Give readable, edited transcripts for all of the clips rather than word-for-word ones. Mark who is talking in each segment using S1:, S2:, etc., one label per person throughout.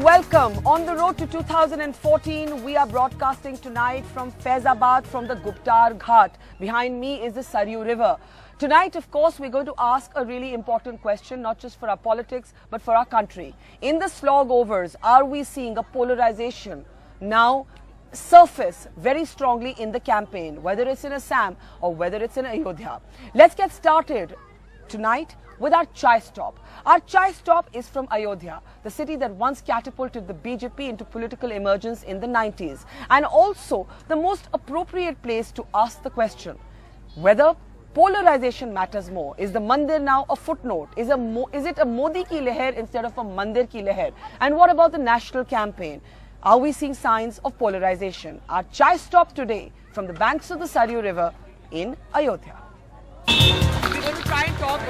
S1: welcome. On the road to 2014, we are broadcasting tonight from Faizabad from the Guptar Ghat. Behind me is the Saryu River. Tonight, of course, we're going to ask a really important question, not just for our politics, but for our country. In the slogovers, are we seeing a polarization now surface very strongly in the campaign, whether it's in Assam or whether it's in Ayodhya? Let's get started tonight with our chai stop. Our chai stop is from Ayodhya, the city that once catapulted the BJP into political emergence in the 90s, and also the most appropriate place to ask the question whether polarization matters more. Is the mandir now a footnote? Is it a Modi ki leher instead of a mandir ki leher? And what about the national campaign? Are we seeing signs of polarization? Our chai stop today from the banks of the Saryu River in Ayodhya. We're going to try and talk.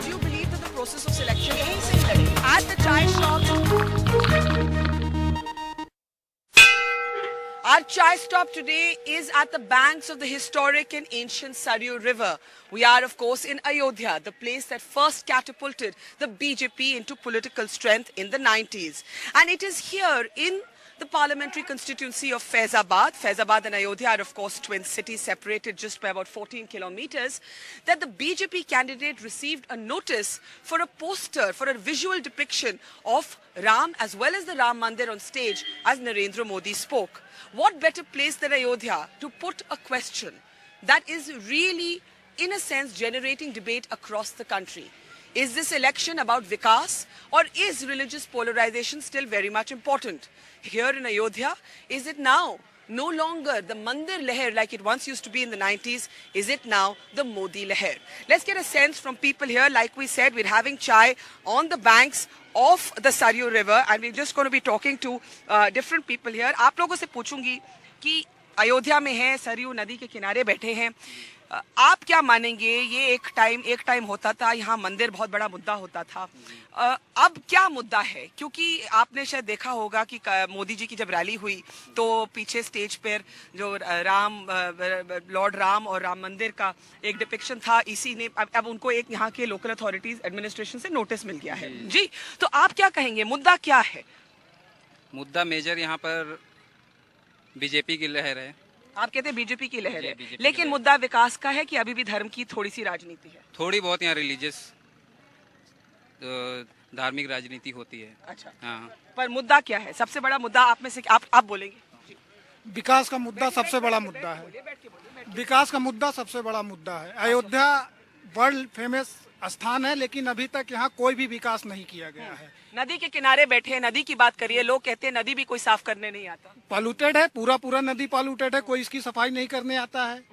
S1: Do you believe that the process of selection at the chai shop? Our chai stop today is at the banks of the historic and ancient Saryu River. We are, of course, in Ayodhya, the place that first catapulted the BJP into political strength in the 90s. And it is here in the parliamentary constituency of Faizabad. Faizabad and Ayodhya are, of course, twin cities separated just by about 14 kilometers, that the BJP candidate received a notice for a poster, for a visual depiction of Ram as well as the Ram Mandir on stage as Narendra Modi spoke. What better place than Ayodhya to put a question that is really, in a sense, generating debate across the country? Is this election about Vikas, or is religious polarization still very much important? Here in Ayodhya, is it now no longer the Mandir Leher like it once used to be in the 90s? Is it now the Modi Leher? Let's get a sense from people here. Like we said, we're having chai on the banks of the Saryu River, and we're just going to be talking to different people here. आप लोगों से पूछूंगी कि अयोध्या में हैं, सरयू नदी के किनारे बैठे हैं, आप क्या मानेंगे? ये एक टाइम होता था, यहाँ मंदिर बहुत बड़ा मुद्दा होता था, अब क्या मुद्दा है? क्योंकि आपने शायद देखा होगा कि मोदी जी की जब रैली हुई तो पीछे स्टेज पर जो लॉर्ड राम और राम मंदिर का एक डिपिक्शन था, इसी ने अब उनको एक यहाँ के लोकल अथॉरिटीज एडमिनिस्ट्रेशन से नोटिस मिल गया है जी। तो आप क्या कहेंगे, मुद्दा क्या है?
S2: मुद्दा मेजर यहाँ पर बीजेपी की लहर है।
S1: आप कहते हैं बीजेपी की लहर है, लेकिन मुद्दा विकास का है कि अभी भी धर्म की थोड़ी सी राजनीति है?
S2: थोड़ी बहुत यहाँ रिलीजियस धार्मिक राजनीति होती है।
S1: अच्छा,
S2: हाँ।
S1: पर मुद्दा क्या है? सबसे बड़ा मुद्दा आप में से आप बोलेंगे?
S3: विकास का मुद्दा सबसे बड़ा मुद्दा है। विकास का मुद्दा सबसे बड़ा मुद्दा है। अयोध्या वर्ल्ड फेमस स्थान है, लेकिन अभी तक यहाँ कोई भी विकास नहीं किया गया है।
S1: नदी के किनारे बैठे हैं, नदी की बात करिए, लोग कहते हैं नदी भी कोई साफ करने नहीं आता।
S3: पॉल्यूटेड है, पूरा नदी पॉल्यूटेड है, कोई इसकी सफाई नहीं करने आता है।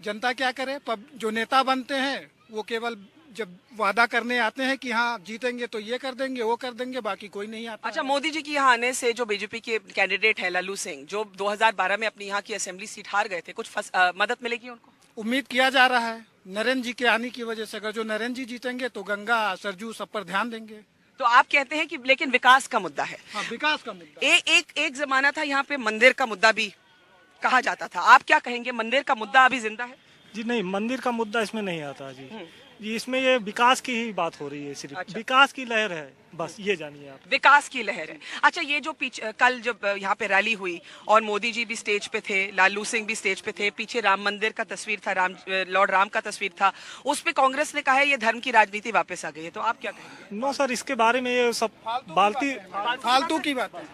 S3: जनता क्या करे? जो नेता बनते हैं वो केवल जब वादा करने आते हैं कि हाँ जीतेंगे तो ये कर देंगे, वो कर देंगे, बाकी कोई नहीं आता।
S1: अच्छा, मोदी जी की यहाँ आने से जो बीजेपी के कैंडिडेट है लल्लू सिंह, जो 2012 में अपनी यहाँ की असेंबली सीट हार गए थे, कुछ मदद मिलेगी उनको?
S3: उम्मीद किया जा रहा है नरेंद्र जी के आने की वजह से। अगर जो नरेंद्र जी जीतेंगे तो गंगा सरजू सब पर ध्यान देंगे।
S1: तो आप कहते हैं कि लेकिन विकास का मुद्दा है?
S3: हाँ, विकास का मुद्दा।
S1: एक जमाना था यहाँ पे मंदिर का मुद्दा भी कहा जाता था, आप क्या कहेंगे, मंदिर का मुद्दा अभी जिंदा है?
S4: जी नहीं, मंदिर का मुद्दा इसमें नहीं आता जी। जी इसमें ये विकास की ही बात हो रही है, सिर्फ
S1: अच्छा।
S4: विकास की लहर है, बस ये जानिए आप।
S1: विकास की लहर है। अच्छा, ये जो कल जब यहाँ पे रैली हुई और मोदी जी भी स्टेज पे थे, लालू सिंह भी स्टेज पे थे, पीछे राम मंदिर का तस्वीर था, लॉर्ड राम का तस्वीर था, उस पे कांग्रेस ने कहा है ये धर्म की राजनीति वापस आ गई है, तो आप क्या कहेंगे?
S4: नो सर, इसके बारे में ये सब
S3: फालतू की बात है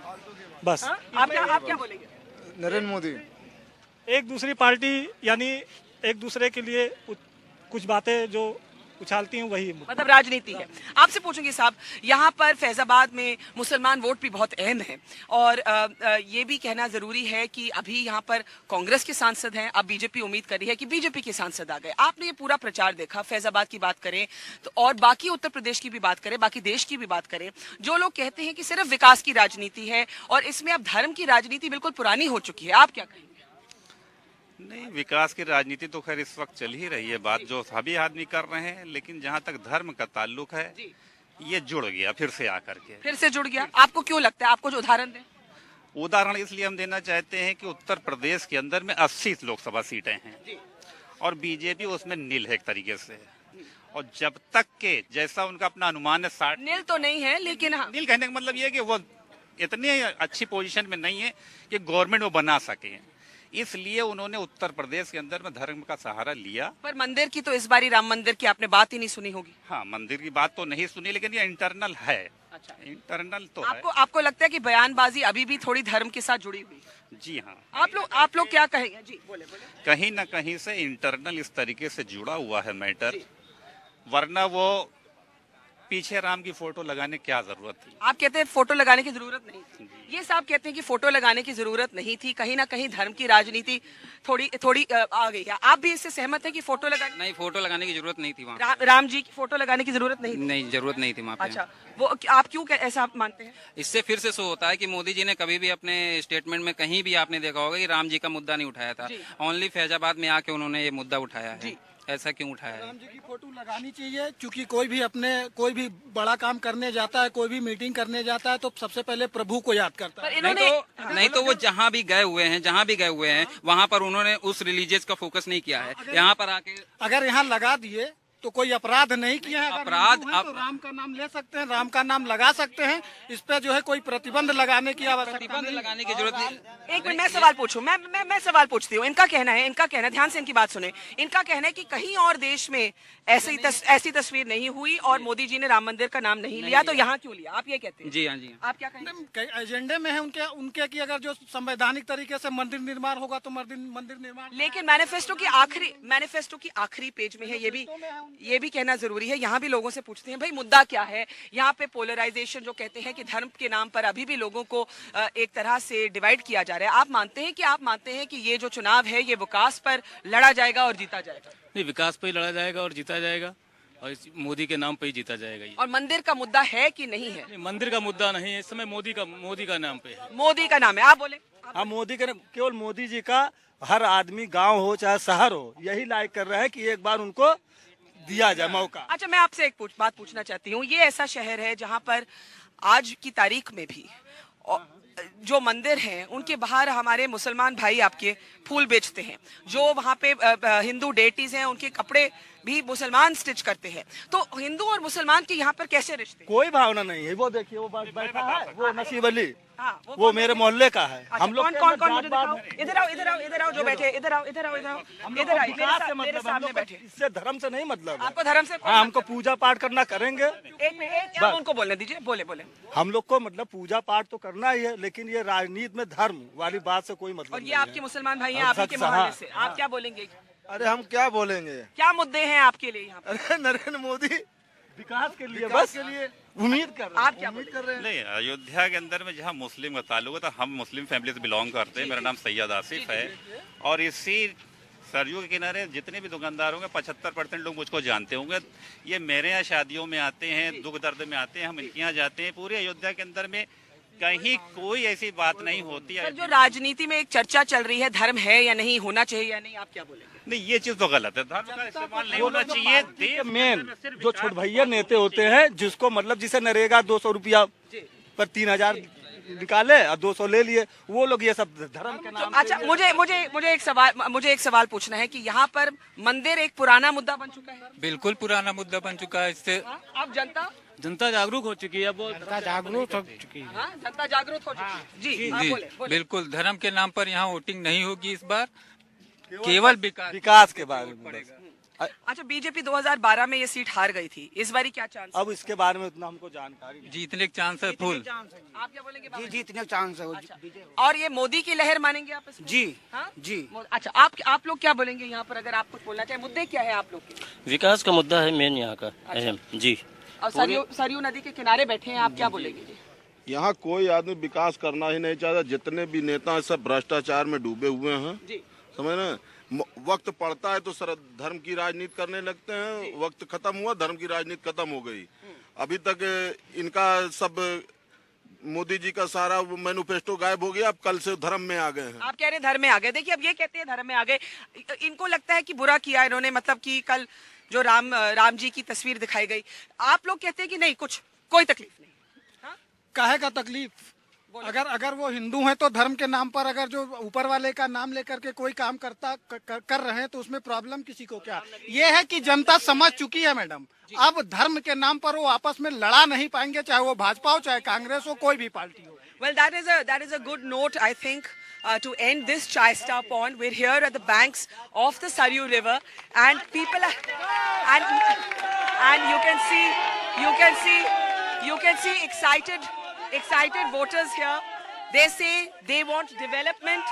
S4: बस।
S1: आप क्या बोलेंगे?
S5: नरेंद्र मोदी
S4: एक दूसरी पार्टी यानी एक दूसरे के लिए कुछ बातें जो उछालती हैं वही
S1: मतलब राजनीति है। आपसे पूछूंगी साहब, यहाँ पर फैजाबाद में मुसलमान वोट भी बहुत अहम है, और ये भी कहना जरूरी है कि अभी यहाँ पर कांग्रेस के सांसद हैं, अब बीजेपी उम्मीद कर रही है कि बीजेपी के सांसद आ गए। आपने ये पूरा प्रचार देखा, फैजाबाद की बात करें तो, और बाकी उत्तर प्रदेश की भी बात करें, बाकी देश की भी बात करें, जो लोग कहते हैं कि सिर्फ विकास की राजनीति है और इसमें अब धर्म की राजनीति बिल्कुल पुरानी हो चुकी है, आप क्या कहेंगे?
S6: नहीं, विकास की राजनीति तो खैर इस वक्त चल ही रही है, बात जो सभी आदमी कर रहे हैं, लेकिन जहाँ तक धर्म का ताल्लुक है ये जुड़ गया फिर से आकर के।
S1: फिर से जुड़ गया? आपको क्यों लगता है? आपको जो उदाहरण दें।
S6: उदाहरण इसलिए हम देना चाहते हैं कि उत्तर प्रदेश के अंदर में 80 लोकसभा सीटें हैं और बीजेपी उसमें नील है एक तरीके से, और जब तक के जैसा उनका अपना अनुमान है 60
S1: नील तो नहीं है, लेकिन हाँ।
S6: नील कहने का मतलब ये है कि वो इतनी अच्छी पोजीशन में नहीं है कि गवर्नमेंट वो बना सके, इसलिए उन्होंने उत्तर प्रदेश के अंदर में धर्म का सहारा लिया।
S1: पर मंदिर की तो इस बारी राम मंदिर की आपने बात ही नहीं सुनी होगी।
S6: हाँ, मंदिर की बात तो नहीं सुनी, लेकिन ये इंटरनल है।
S1: अच्छा,
S6: इंटरनल तो
S1: आपको लगता है कि बयानबाजी अभी भी थोड़ी धर्म के साथ जुड़ी हुई है?
S6: जी हाँ।
S1: आप लोग क्या कहेंगे? जी बोले।
S6: कहीं ना कहीं से इंटरनल इस तरीके से जुड़ा हुआ है मैटर, वरना वो पीछे राम की फोटो लगाने क्या जरूरत थी?
S1: आप कहते हैं फोटो लगाने की जरूरत नहीं थी, ये साहब कहते हैं कि फोटो लगाने की जरूरत नहीं थी, कहीं ना कहीं धर्म की राजनीति थोड़ी आ गई है। आप भी इससे सहमत हैं कि फोटो लगाने?
S2: नहीं, फोटो लगाने की जरूरत नहीं थी वहाँ।
S1: राम जी की फोटो लगाने की जरूरत नहीं थी?
S2: नहीं, जरूरत नहीं थी वहाँ पे।
S1: अच्छा, वो आप क्यों ऐसा आप मानते हैं?
S2: इससे फिर से शो होता है कि मोदी जी ने कभी भी अपने स्टेटमेंट में कहीं भी आपने देखा होगा कि राम जी का मुद्दा नहीं उठाया था। ओनली फैजाबाद में आके उन्होंने ये मुद्दा उठाया है। ऐसा क्यों उठाया है?
S3: राम जी की फोटो लगानी चाहिए, क्योंकि कोई भी बड़ा काम करने जाता है, कोई भी मीटिंग करने जाता है, तो सबसे पहले प्रभु को याद करता है।
S2: नहीं तो वो जहाँ भी गए हुए हैं वहाँ पर उन्होंने उस रिलीजियस का फोकस नहीं किया है। यहाँ पर आके
S3: अगर यहाँ लगा दिए तो कोई अपराध नहीं किया है। अगर
S2: अपराध
S3: हिंदू हैं तो राम का नाम ले सकते हैं, राम का नाम लगा सकते हैं। इस पे जो है कोई प्रतिबंध लगाने की आवश्यकता नहीं।
S2: लगाने की जरूरत नहीं।
S1: एक मिनट, मैं सवाल पूछूं, मैं सवाल पूछती हूँ। इनका कहना है, ध्यान से इनकी बात सुने। इनका कहना है कि कहीं और देश में ऐसी तस्वीर नहीं हुई और मोदी जी ने राम मंदिर का नाम नहीं लिया, तो यहाँ क्यों लिया? आप ये कहते हैं?
S2: जी हाँ, जी
S1: आप क्या कहेंगे?
S3: एजेंडे में है उनके कि अगर जो संवैधानिक तरीके से मंदिर निर्माण होगा तो मंदिर निर्माण।
S1: लेकिन मैनिफेस्टो की आखिरी पेज में है, ये भी कहना जरूरी है। यहाँ भी लोगों से पूछते हैं भाई मुद्दा क्या है। यहाँ पे पोलराइजेशन जो कहते हैं कि धर्म के नाम पर अभी भी लोगों को एक तरह से डिवाइड किया जा रहा है। आप मानते हैं कि ये जो चुनाव है ये विकास पर लड़ा जाएगा और जीता जाएगा?
S5: नहीं, विकास पे ही लड़ा जाएगा और जीता जाएगा, और मोदी के नाम पे ही जीता जाएगा ये।
S1: और मंदिर का मुद्दा है कि नहीं है?
S5: नहीं, मंदिर का मुद्दा नहीं है इस समय, मोदी का नाम पे है।
S1: मोदी का नाम है, आप बोले।
S7: हाँ, मोदी का, केवल मोदी जी का हर आदमी, गांव हो चाहे शहर हो, यही लाइक कर रहा है कि एक बार उनको दिया जाए मौका।
S1: अच्छा, मैं आपसे एक बात पूछना चाहती हूँ। ये ऐसा शहर है जहाँ पर आज की तारीख में भी जो मंदिर हैं उनके बाहर हमारे मुसलमान भाई आपके फूल बेचते हैं, जो वहाँ पे हिंदू डेटीज हैं उनके कपड़े भी मुसलमान स्टिच करते हैं। तो हिंदू और मुसलमान के यहाँ पर कैसे रिश्ते?
S7: कोई भावना नहीं है। वो देखिए, वो बैठा है, वो नसीब अली,
S1: हाँ,
S7: वो मेरे मोहल्ले का है।
S1: अच्छा,
S7: हम लोग
S1: कौन मुझे दिखाओ। इधर आओ जो बैठे, इधर आओ मेरे सामने बैठे।
S7: इससे धर्म से नहीं मतलब है।
S1: आपको धर्म से?
S7: हाँ, हमको पूजा पाठ करना करेंगे।
S1: एक मिनट, उनको बोलने दीजिए, बोले।
S7: हम लोग को मतलब पूजा पाठ तो करना ही है, लेकिन ये राजनीति में धर्म वाली बात से कोई मतलब
S1: और
S7: नहीं
S1: ये
S7: है।
S1: आपके मुसलमान भाई हैं, आप ही के मोहल्ले से। आप क्या बोलेंगे?
S7: अरे हम क्या बोलेंगे,
S1: क्या मुद्दे हैं आपके लिए यहाँ पर?
S7: अरे नरेंद्र मोदी विकास के लिए, बस के लिए उम्मीद कर रहे हैं।
S1: आप क्या कर रहे हैं?
S6: नहीं, अयोध्या के अंदर में जहाँ मुस्लिम का ताल्लुक है, तो हम मुस्लिम फैमिली से बिलोंग करते हैं। मेरा नाम सैयद आसिफ है, और इसी सरयू के किनारे जितने भी दुकानदार होंगे 75% लोग मुझको जानते होंगे। ये मेरे यहाँ शादियों में आते हैं, दुख दर्द में आते हैं, हम इनके यहाँ जाते हैं। पूरे अयोध्या के अंदर में कहीं कोई ऐसी बात नहीं होती है।
S1: जो राजनीति में एक चर्चा चल रही है, धर्म है या नहीं, होना चाहिए या नहीं, आप क्या बोलेंगे?
S6: नहीं, ये चीज तो गलत है। धर्म का इस्तेमाल नहीं होना चाहिए।
S7: मेन जो छोट भैया नेते होते हैं, जिसको मतलब जिसे नरेगा 200 रुपया पर 3000 निकाले और 200 ले लिए, वो लोग ये सब धर्म के नाम।
S1: अच्छा, मुझे एक सवाल पूछना है कि यहाँ पर मंदिर एक पुराना मुद्दा बन चुका है।
S8: बिल्कुल पुराना मुद्दा बन चुका है। इससे
S1: अब
S5: जनता जागरूक हो चुकी है। वो
S8: जनता जागरूक हो चुकी है।
S1: जनता जागरूक हो चुकी है। जी, आप
S8: जी,
S1: बोले।
S8: बिल्कुल धर्म के नाम पर यहाँ वोटिंग नहीं होगी इस बार, केवल
S7: विकास के बारे में।
S1: अच्छा, बीजेपी 2012 में ये सीट हार गई थी, इस बारी क्या चांस?
S7: अब इसके बारे में उतना हमको जानकारी नहीं।
S8: जीतने के चांस है फुल।
S1: आप क्या बोलेंगे?
S9: जी, जीतने का चांस है।
S1: अच्छा, और ये मोदी की लहर मानेंगे आप इसमें?
S9: जी,
S1: हाँ?
S9: जी।
S1: अच्छा, आप लोग क्या बोलेंगे यहाँ पर, अगर आप कुछ बोलना चाहें? मुद्दे क्या है आप लोग के?
S5: विकास का मुद्दा है मेन यहाँ का अहम। जी,
S1: और सरयू नदी के किनारे बैठे हैं, आप क्या बोलेंगे? जी,
S10: यहाँ कोई आदमी विकास करना ही नहीं चाहता। जितने भी नेता हैं सब भ्रष्टाचार में डूबे हुए हैं।
S1: जी,
S10: समझ रहे हैं? वक्त पड़ता है तो सर धर्म की राजनीति करने लगते हैं। वक्त खत्म हुआ, धर्म की राजनीति खत्म हो गई। अभी तक इनका सब मोदी जी का सारा मैनिफेस्टो गायब हो गया। अब कल से धर्म में आ गए हैं।
S1: आप कह रहे हैं धर्म में आ गए। देखिए, अब ये कहते हैं धर्म में आ गए, इनको लगता है कि बुरा किया इन्होंने, मतलब कि कल जो राम जी की तस्वीर दिखाई गई। आप लोग कहते हैं कि नहीं, कोई तकलीफ नहीं।
S3: काहे का तकलीफ? अगर वो हिंदू हैं तो धर्म के नाम पर अगर जो ऊपर वाले का नाम लेकर के कोई काम कर रहे हैं तो उसमें प्रॉब्लम किसी को क्या? ये है कि जनता समझ चुकी है मैडम, अब धर्म के नाम पर वो आपस में लड़ा नहीं पाएंगे, चाहे वो भाजपा हो चाहे कांग्रेस हो, कोई भी पार्टी हो।
S1: Well, that is a good note, I think, to end this Chai Star Pond. We're here at the banks of the Saryu River, and people are, and you can see excited voters here. They say they want development,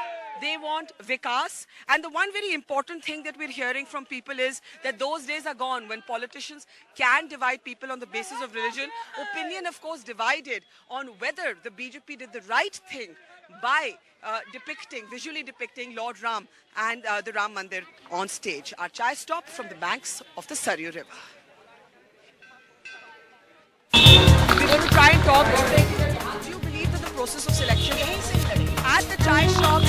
S1: they want vikas, and the one very important thing that we're hearing from people is that those days are gone when politicians can divide people on the basis of religion. Opinion, of course, divided on whether the BJP did the right thing by visually depicting Lord Ram and the Ram Mandir on stage. Our chai stop from the banks of the Saryu River. We're going to try and talk. Do you believe that the process of selection at the chai shop?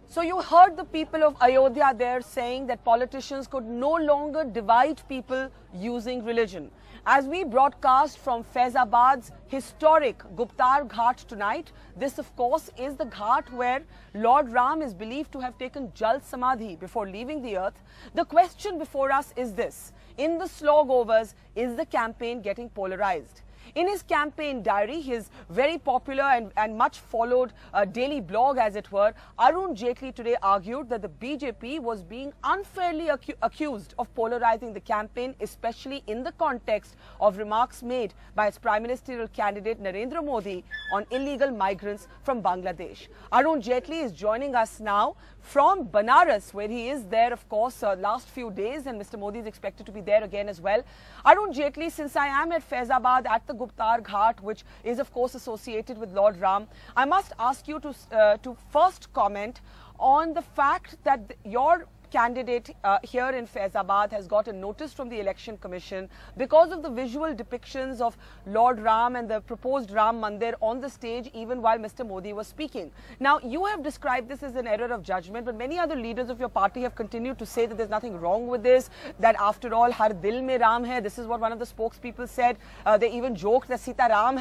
S1: So you heard the people of Ayodhya there saying that politicians could no longer divide people using religion. As we broadcast from Faizabad's historic Guptar Ghat tonight, this of course is the ghat where Lord Ram is believed to have taken Jal Samadhi before leaving the earth. The question before us is this: in the slog overs, is the campaign getting polarized? In his campaign diary, his very popular and much followed daily blog, as it were, Arun Jaitley today argued that the BJP was being unfairly accused of polarizing the campaign, especially in the context of remarks made by its prime ministerial candidate Narendra Modi on illegal migrants from Bangladesh. Arun Jaitley is joining us now from Banaras, where he is there, of course, last few days, and Mr. Modi is expected to be there again as well. Arun Jaitley, since I am at Faizabad at the Guptar Ghat, which is, of course, associated with Lord Ram, I must ask you to first comment on the fact that your candidate here in Faizabad has got a notice from the Election Commission because of the visual depictions of Lord Ram and the proposed Ram Mandir on the stage even while Mr. Modi was speaking. Now, you have described this as an error of judgment, but many other leaders of your party have continued to say that there's nothing wrong with this, that after all, har dil mein Ram hai. This is what one of the spokespeople said. They even joked that Sitaram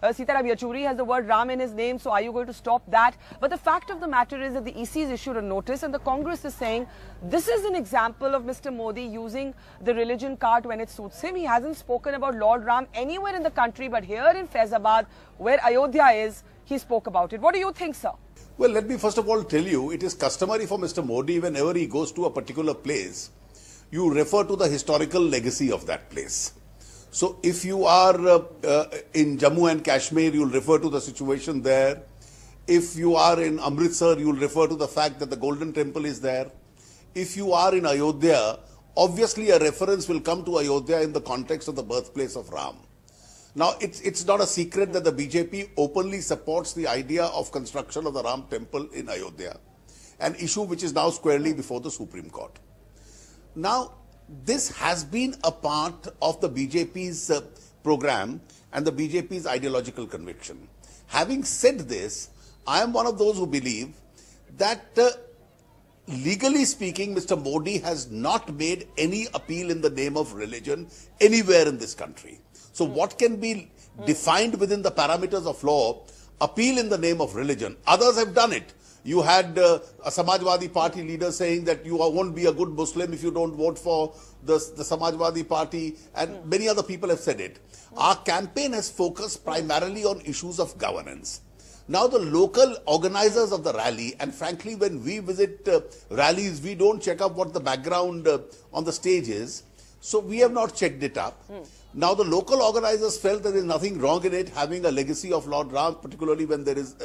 S1: Yechury has the word Ram in his name, so are you going to stop that? But the fact of the matter is that the EC has issued a notice and the Congress is saying this is an example of Mr. Modi using the religion card when it suits him. He hasn't spoken about Lord Ram anywhere in the country, but here in Faizabad, where Ayodhya is, he spoke about it. What do you think, sir?
S9: Well, let me first of all tell you, it is customary for Mr. Modi, whenever he goes to a particular place, you refer to the historical legacy of that place. So if you are in Jammu and Kashmir, you'll refer to the situation there. If you are in Amritsar, you'll refer to the fact that the Golden Temple is there. If you are in Ayodhya, obviously a reference will come to Ayodhya in the context of the birthplace of Ram. Now, it's not a secret that the BJP openly supports the idea of construction of the Ram temple in Ayodhya, an issue which is now squarely before the Supreme Court. Now, this has been a part of the BJP's program and the BJP's ideological conviction. Having said this, I am one of those who believe that legally speaking, Mr. Modi has not made any appeal in the name of religion anywhere in this country. So what can be defined within the parameters of law, appeal in the name of religion? Others have done it. You had a Samajwadi Party leader saying that you won't be a good Muslim if you don't vote for the Samajwadi Party, and many other people have said it. Our campaign has focused primarily on issues of governance. Now, the local organizers of the rally, and frankly, when we visit rallies, we don't check up what the background on the stage is. So we have not checked it up. Now, the local organizers felt that there is nothing wrong in it, having a legacy of Lord Ram, particularly when there is,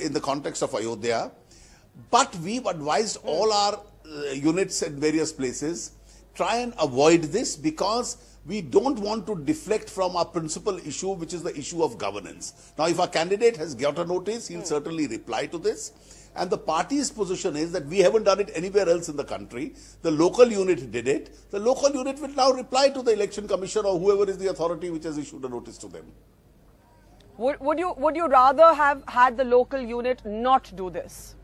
S9: in the context of Ayodhya. But we've advised all our units in various places, try and avoid this because we don't want to deflect from our principal issue, which is the issue of governance. Now, if our candidate has got a notice, he'll certainly reply to this. And the party's position is that we haven't done it anywhere else in the country. The local unit did it. The local unit will now reply to the Election Commission or whoever is the authority which has issued a notice to them.
S1: Would you rather have had the local unit not do this?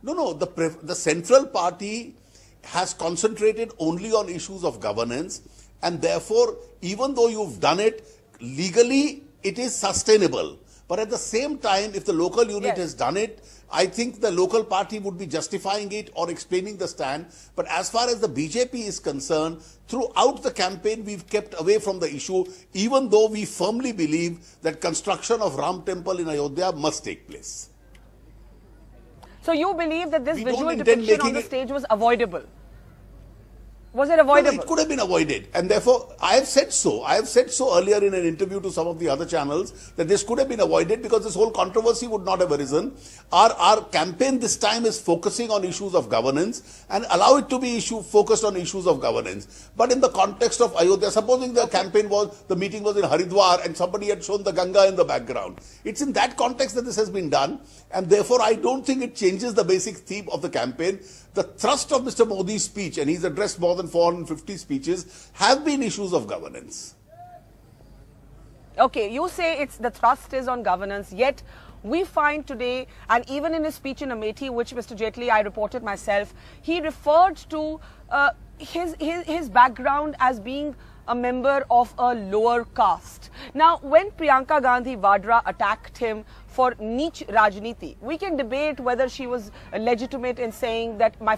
S9: No. The central party has concentrated only on issues of governance, and therefore, even though you've done it, legally it is sustainable. But at the same time, if the local unit has done it, I think the local party would be justifying it or explaining the stand. But as far as the BJP is concerned, throughout the campaign, we've kept away from the issue, even though we firmly believe that construction of Ram Temple in Ayodhya must take place.
S1: So you believe that this
S9: We
S1: visual
S9: don't intend
S1: depiction on
S9: making
S1: the
S9: it-
S1: stage was avoidable? Was it avoidable?
S9: No, it could have been avoided. And therefore, I have said so. I have said so earlier in an interview to some of the other channels that this could have been avoided because this whole controversy would not have arisen. Our campaign this time is focusing on issues of governance and allow it to be focused on issues of governance. But in the context of Ayodhya, supposing the meeting was in Haridwar and somebody had shown the Ganga in the background. It's in that context that this has been done. And therefore, I don't think it changes the basic theme of the campaign. The thrust of Mr. Modi's speech, and he's addressed more than 450 speeches, have been issues of governance.
S1: Okay, you say it's the thrust is on governance, yet we find today, and even in his speech in Amethi, which Mr. Jaitley, I reported myself, he referred to his background as being a member of a lower caste. Now, when Priyanka Gandhi Vadra attacked him for Neech Rajniti, we can debate whether she was legitimate in saying that my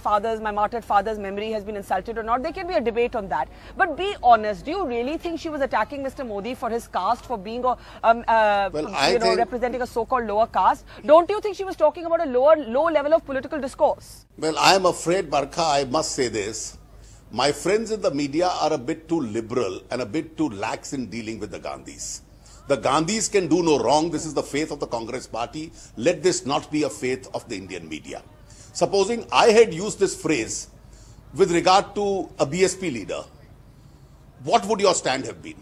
S1: martyred father's memory has been insulted or not. There can be a debate on that. But be honest, do you really think she was attacking Mr. Modi for his caste, for being representing a so-called lower caste? Don't you think she was talking about a low level of political discourse?
S9: Well, I am afraid, Barkha, I must say this. My friends in the media are a bit too liberal and a bit too lax in dealing with the Gandhis. The Gandhis can do no wrong. This is the faith of the Congress party. Let this not be a faith of the Indian media. Supposing I had used this phrase with regard to a BSP leader, what would your stand have been?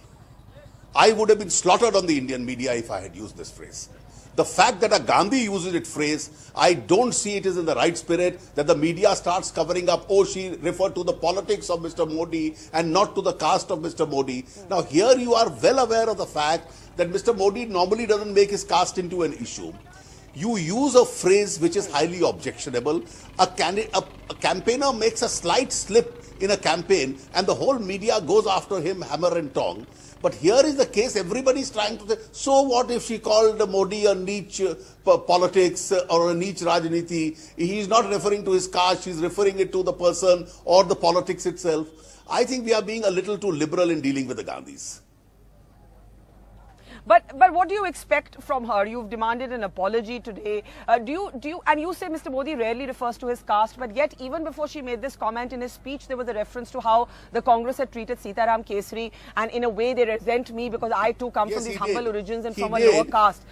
S9: I would have been slaughtered on the Indian media if I had used this phrase. The fact that a Gandhi uses it phrase, I don't see it is in the right spirit that the media starts covering up, oh, she referred to the politics of Mr. Modi and not to the caste of Mr. Modi. Now, here you are well aware of the fact that Mr. Modi normally doesn't make his caste into an issue. You use a phrase which is highly objectionable. A campaigner makes a slight slip in a campaign and the whole media goes after him hammer and tong. But here is the case, everybody is trying to say, so what if she called Modi a niche politics or a niche Rajniti? He is not referring to his caste, she is referring it to the person or the politics itself. I think we are being a little too liberal in dealing with the Gandhis.
S1: But what do you expect from her? You've demanded an apology today. And you say Mr. Modi rarely refers to his caste, but yet even before she made this comment in his speech, there was a reference to how the Congress had treated Sitaram Kesri, and in a way they resent me because I too come from these humble origins and from a lower caste.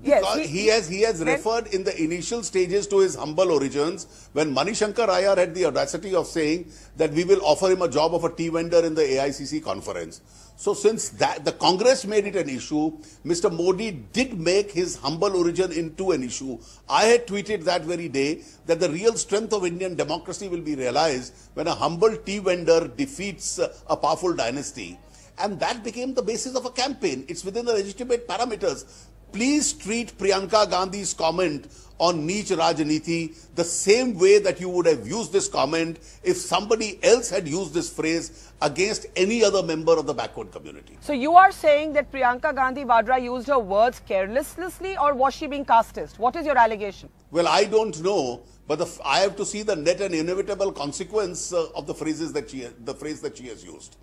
S9: Yes, he has referred in the initial stages to his humble origins when Manishankar Ayar had the audacity of saying that we will offer him a job of a tea vendor in the AICC conference. So since that the Congress made it an issue, Mr. Modi did make his humble origin into an issue. I had tweeted that very day that the real strength of Indian democracy will be realized when a humble tea vendor defeats a powerful dynasty. And that became the basis of a campaign. It's within the legitimate parameters. Please treat Priyanka Gandhi's comment on niche Rajniti the same way that you would have used this comment if somebody else had used this phrase against any other member of the backward community.
S1: So you are saying that Priyanka Gandhi Vadra used her words carelessly, or was she being casteist? What is your allegation?
S9: Well, I don't know, but I have to see the net and inevitable consequence of the phrase that she has used.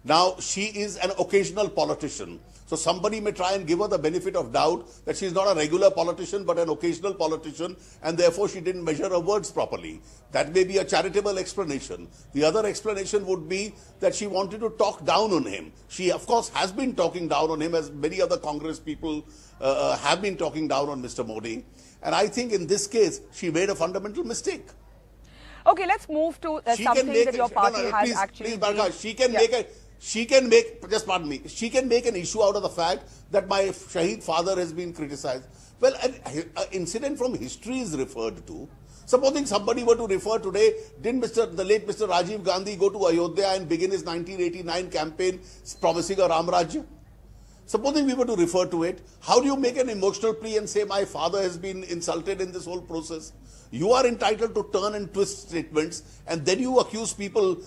S9: Now, she is an occasional politician. So somebody may try and give her the benefit of doubt that she is not a regular politician but an occasional politician, and therefore she didn't measure her words properly. That may be a charitable explanation. The other explanation would be that she wanted to talk down on him. She, of course, has been talking down on him, as many other Congress people have been talking down on Mr. Modi. And I think in this case, she made a fundamental mistake.
S1: Okay, let's move to something that your party has actually...
S9: Please, Barkha, she can make an issue out of the fact that my Shaheed father has been criticized. Well, an incident from history is referred to. Supposing somebody were to refer today, didn't the late Mr. Rajiv Gandhi go to Ayodhya and begin his 1989 campaign promising a Ram Rajya? Supposing we were to refer to it, how do you make an emotional plea and say my father has been insulted in this whole process? You are entitled to turn and twist statements, and then you accuse people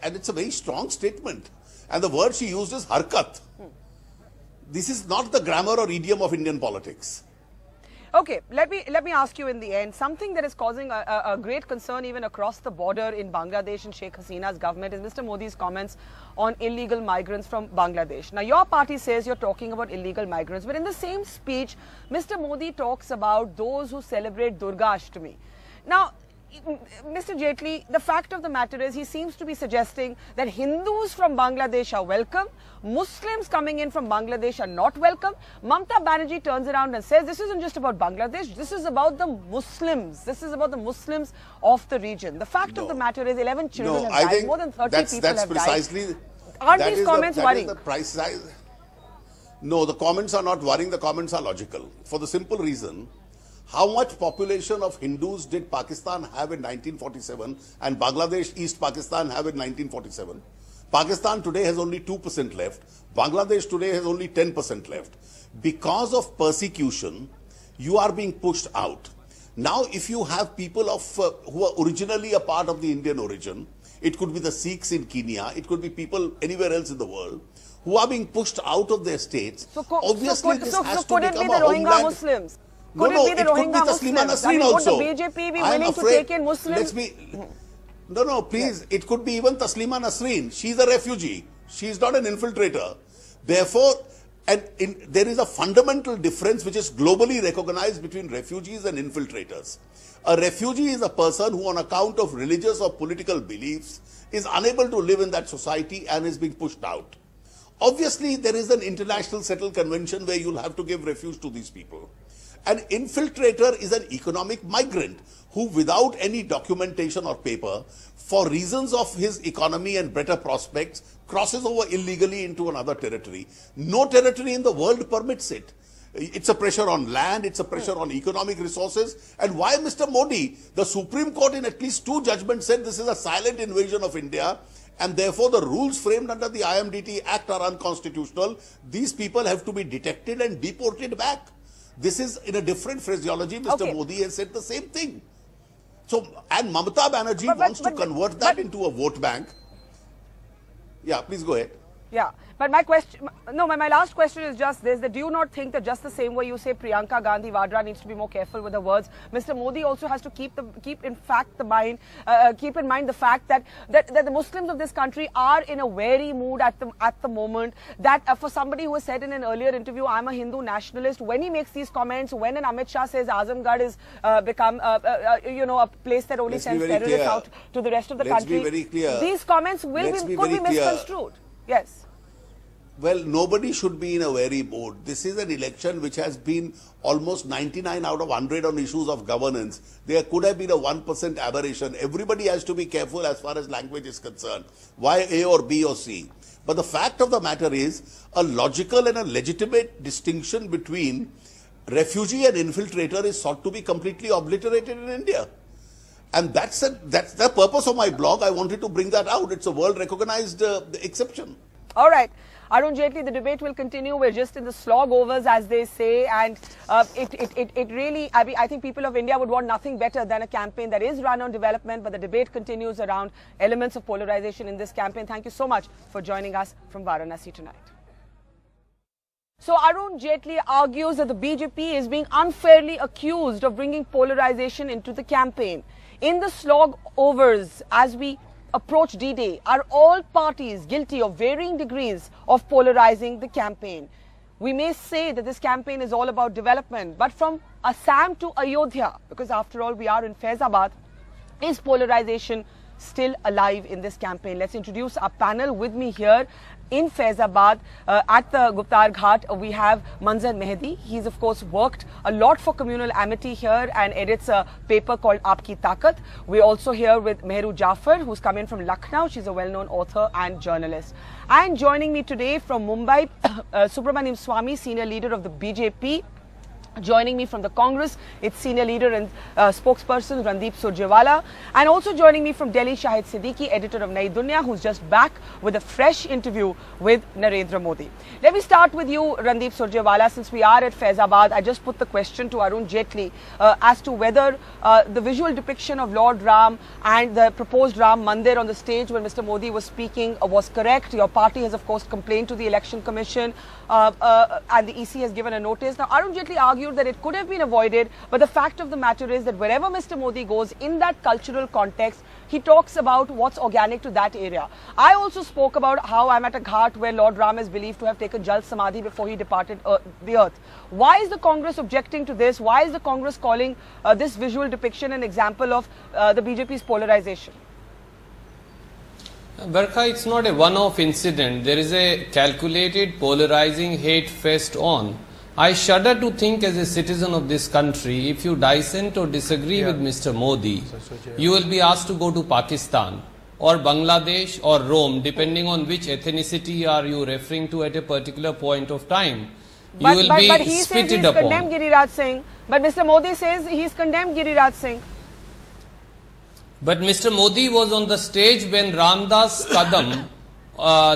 S9: and it's a very strong statement. And the word she used is harkat. this is not the grammar or idiom of Indian politics.
S1: Okay, let me ask you in the end, something that is causing a great concern even across the border in Bangladesh and Sheikh Hasina's government is Mr. Modi's comments on illegal migrants from Bangladesh. Now, your party says you're talking about illegal migrants, but in the same speech, Mr. Modi talks about those who celebrate Durga Ashtami. Now, Mr. Jaitley, the fact of the matter is he seems to be suggesting that Hindus from Bangladesh are welcome, Muslims coming in from Bangladesh are not welcome. Mamata Banerjee turns around and says this isn't just about Bangladesh, this is about the Muslims. This is about the Muslims of the region. The fact of the matter is 11 children have died, more than 30 people have died. Aren't these comments worrying?
S9: No, the comments are not worrying, the comments are logical. For the simple reason, how much population of Hindus did Pakistan have in 1947 and Bangladesh, East Pakistan have in 1947? Pakistan today has only 2% left. Bangladesh today has only 10% left. Because of persecution, you are being pushed out. Now, if you have people of who are originally a part of the Indian origin, it could be the Sikhs in Kenya, it could be people anywhere else in the world, who are being pushed out of their states. Obviously, this has to become a homeland.
S1: Muslims?
S9: No, it could be Taslima Nasreen also.
S1: Would the BJP be willing to take in Muslims?
S9: No, please. It could be even Taslima Nasreen. She's a refugee. She's not an infiltrator. Therefore, there is a fundamental difference which is globally recognized between refugees and infiltrators. A refugee is a person who, on account of religious or political beliefs, is unable to live in that society and is being pushed out. Obviously, there is an international settled convention where you'll have to give refuge to these people. An infiltrator is an economic migrant who, without any documentation or paper, for reasons of his economy and better prospects, crosses over illegally into another territory. No territory in the world permits it. It's a pressure on land, it's a pressure on economic resources. And why, Mr. Modi? The Supreme Court in at least 2 judgments said this is a silent invasion of India, and therefore the rules framed under the IMDT Act are unconstitutional. These people have to be detected and deported back. This is in a different phraseology. Mr. Modi has said the same thing. So, and Mamata Banerjee wants to convert that into a vote bank. Yeah, please go ahead.
S1: Yeah, but my question, my last question is just this, that do you not think that just the same way you say Priyanka Gandhi Vadra needs to be more careful with the words, Mr. Modi also has to keep in mind the fact that the Muslims of this country are in a wary mood at the moment, that for somebody who has said in an earlier interview, I'm a Hindu nationalist, when he makes these comments, when an Amit Shah says Azamgarh is become a place that only sends terrorists out to the rest of the country,
S9: be very clear.
S1: These comments could be misconstrued. Yes.
S9: Well, nobody should be in a wary mood. This is an election which has been almost 99 out of 100 on issues of governance. There could have been a 1% aberration. Everybody has to be careful as far as language is concerned. Why A or B or C? But the fact of the matter is, a logical and a legitimate distinction between refugee and infiltrator is sought to be completely obliterated in India. And that's the purpose of my blog. I wanted to bring that out. It's a world-recognized exception.
S1: All right. Arun Jaitley, the debate will continue. We're just in the slog overs, as they say. And it really, I think people of India would want nothing better than a campaign that is run on development. But the debate continues around elements of polarization in this campaign. Thank you so much for joining us from Varanasi tonight. So Arun Jaitley argues that the BJP is being unfairly accused of bringing polarization into the campaign. In the slog overs, as we approach D-Day, are all parties guilty of varying degrees of polarizing the campaign? We may say that this campaign is all about development, but from Assam to Ayodhya, because after all we are in Faizabad, is polarization still alive in this campaign? Let's introduce our panel. With me here in Faizabad at the Guptar Ghat, we have Manzar Mehdi. He's of course worked a lot for communal amity here and edits a paper called Aapki Taakat. We're also here with Mehru Jafar, who's come in from Lucknow. She's a well-known author and journalist. And joining me today from Mumbai, Subramaniam Swamy, senior leader of the BJP. Joining me from the Congress, its senior leader and spokesperson Randeep Surjewala, and also joining me from Delhi, Shahid Siddiqui, editor of Nai Dunya, who's just back with a fresh interview with Narendra Modi. Let me start with you, Randeep Surjewala. Since we are at Faizabad, I just put the question to Arun Jaitley as to whether the visual depiction of Lord Ram and the proposed Ram Mandir on the stage when Mr. Modi was speaking was correct. Your party has, of course, complained to the Election Commission and the EC has given a notice. Now, Arun Jaitley argued that it could have been avoided, but the fact of the matter is that wherever Mr. Modi goes in that cultural context, he talks about what's organic to that area. I also spoke about how I'm at a ghat where Lord Ram is believed to have taken Jal Samadhi before he departed the earth. Why is the Congress objecting to this? Why is the Congress calling this visual depiction an example of the BJP's polarization?
S11: Barkha, it's not a one-off incident. There is a calculated, polarizing hate fest on. I shudder to think as a citizen of this country, if you dissent or disagree with Mr. Modi, you will be asked to go to Pakistan or Bangladesh or Rome, depending on which ethnicity are you referring to at a particular point of time. You will be spitted upon.
S1: Condemned Giriraj Singh. But Mr. Modi says he's condemned Giriraj Singh.
S11: But Mr. Modi was on the stage when Ramdas Kadam,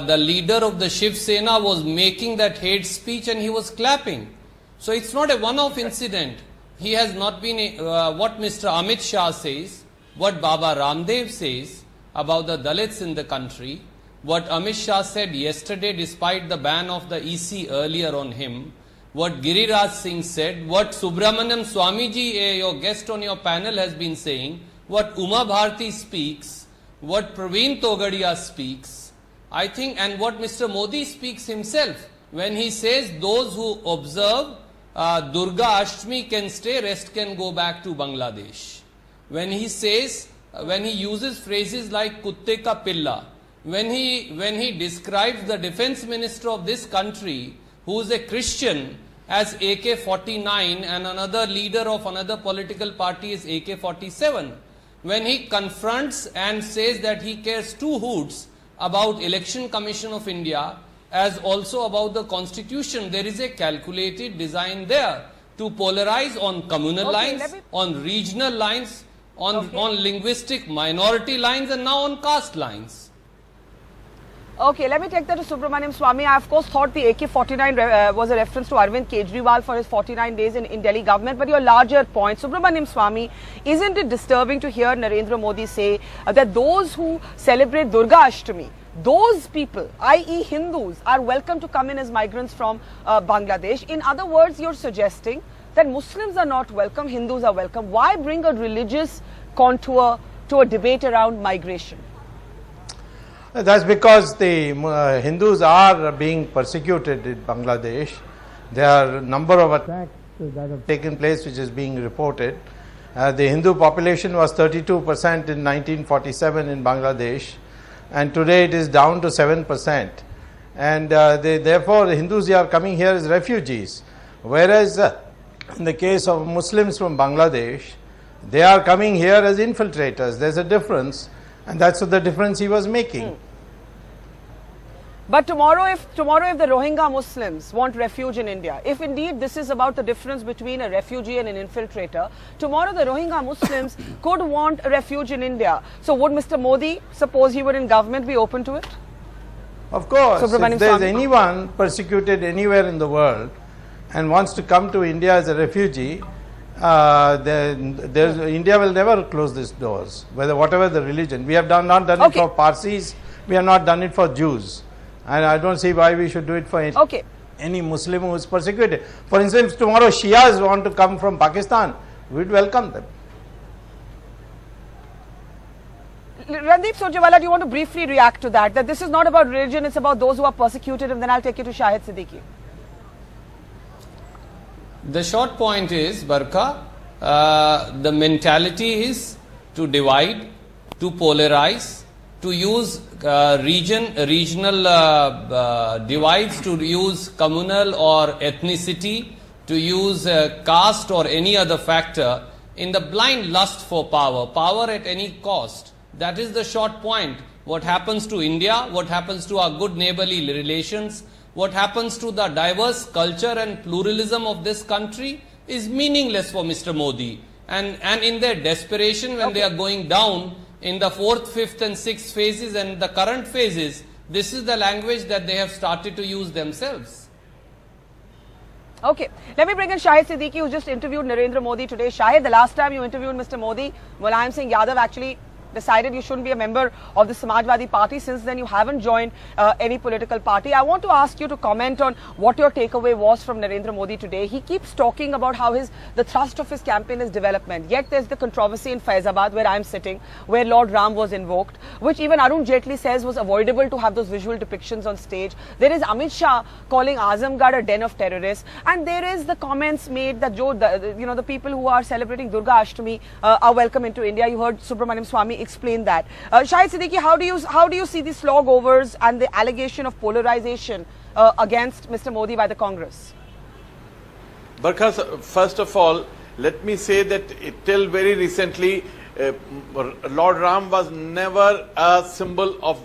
S11: the leader of the Shiv Sena, was making that hate speech and he was clapping. So it's not a one-off incident. He has not been, what Mr. Amit Shah says, what Baba Ramdev says about the Dalits in the country, what Amit Shah said yesterday despite the ban of the EC earlier on him, what Giriraj Singh said, what Subramaniam Swamiji, your guest on your panel, has been saying, what Uma Bharti speaks, what Praveen Togadia speaks, I think, and what Mr. Modi speaks himself when he says those who observe Durga Ashtami can stay, rest can go back to Bangladesh. When he says, when he uses phrases like Kutte ka pilla, when he describes the defense minister of this country, who is a Christian, as AK-49 and another leader of another political party is AK-47, when he confronts and says that he cares two hoots about Election Commission of India as also about the Constitution, there is a calculated design there to polarize on communal lines, on regional lines, on linguistic minority lines, and now on caste lines.
S1: Okay, let me take that to Subramaniam Swamy. I, of course, thought the AK-49 was a reference to Arvind Kejriwal for his 49 days in Delhi government. But your larger point, Subramaniam Swamy, isn't it disturbing to hear Narendra Modi say that those who celebrate Durga Ashtami, those people, i.e. Hindus, are welcome to come in as migrants from Bangladesh? In other words, you're suggesting that Muslims are not welcome, Hindus are welcome. Why bring a religious contour to a debate around migration?
S12: That's because the Hindus are being persecuted in Bangladesh. There are a number of attacks that have taken place which is being reported. The Hindu population was 32% in 1947 in Bangladesh, and today it is down to 7%. And therefore the Hindus are coming here as refugees, whereas in the case of Muslims from Bangladesh, they are coming here as infiltrators. There's a difference. And that's the difference he was making.
S1: But tomorrow if the Rohingya Muslims want refuge in India, if indeed this is about the difference between a refugee and an infiltrator, tomorrow the Rohingya Muslims could want a refuge in India. So would Mr. Modi, suppose he were in government, be open to it?
S12: Of course. If there's anyone persecuted anywhere in the world and wants to come to India as a refugee, India will never close these doors, whatever the religion. We have not done it for Parsis, we have not done it for Jews. And I don't see why we should do it for any Muslim who is persecuted. For instance, tomorrow Shias want to come from Pakistan, we'd welcome them.
S1: Randeep Surjewala, do you want to briefly react to that? That this is not about religion, it's about those who are persecuted, and then I'll take you to Shahid Siddiqui.
S11: The short point is, Barkha, the mentality is to divide, to polarize, to use regional divides, to use communal or ethnicity, to use caste or any other factor in the blind lust for power, power at any cost. That is the short point. What happens to India, what happens to our good neighborly relations, what happens to the diverse culture and pluralism of this country, is meaningless for Mr. Modi. And in their desperation, when they are going down in the 4th, 5th and 6th phases and the current phases, this is the language that they have started to use themselves.
S1: Okay, let me bring in Shahid Siddiqui, who just interviewed Narendra Modi today. Shahid, the last time you interviewed Mr. Modi, Mulayam Singh Yadav actually decided you shouldn't be a member of the Samajwadi Party. Since then, you haven't joined any political party. I want to ask you to comment on what your takeaway was from Narendra Modi today. He keeps talking about how the thrust of his campaign is development. Yet there's the controversy in Faizabad, where I'm sitting, where Lord Ram was invoked, which even Arun Jaitley says was avoidable to have those visual depictions on stage. There is Amit Shah calling Azamgarh a den of terrorists, and there is the comments made that the people who are celebrating Durga Ashtami are welcome into India. You heard Subramaniam Swamy explain that. Shahid Siddiqui, how do you see the slog overs and the allegation of polarization against Mr. Modi by the Congress?
S13: Barkha, first of all, let me say that till very recently, Lord Ram was never a symbol of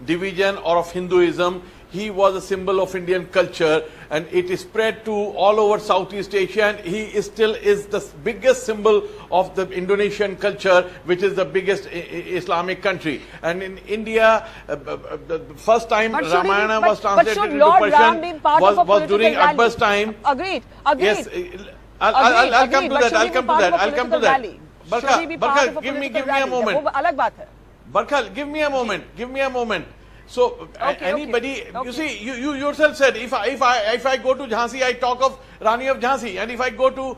S13: division or of Hinduism. He was a symbol of Indian culture, and it is spread to all over Southeast Asia, and he still is the biggest symbol of the Indonesian culture, which is the biggest Islamic country. And in India, the first time Ramayana was translated into Persian was during Akbar's time.
S1: Agreed.
S13: Yes, I'll come to that. Barkha, give me a moment. Barkha, give me a moment. So anybody, you see, you yourself said, if I go to Jhansi, I talk of Rani of Jhansi, and if I go to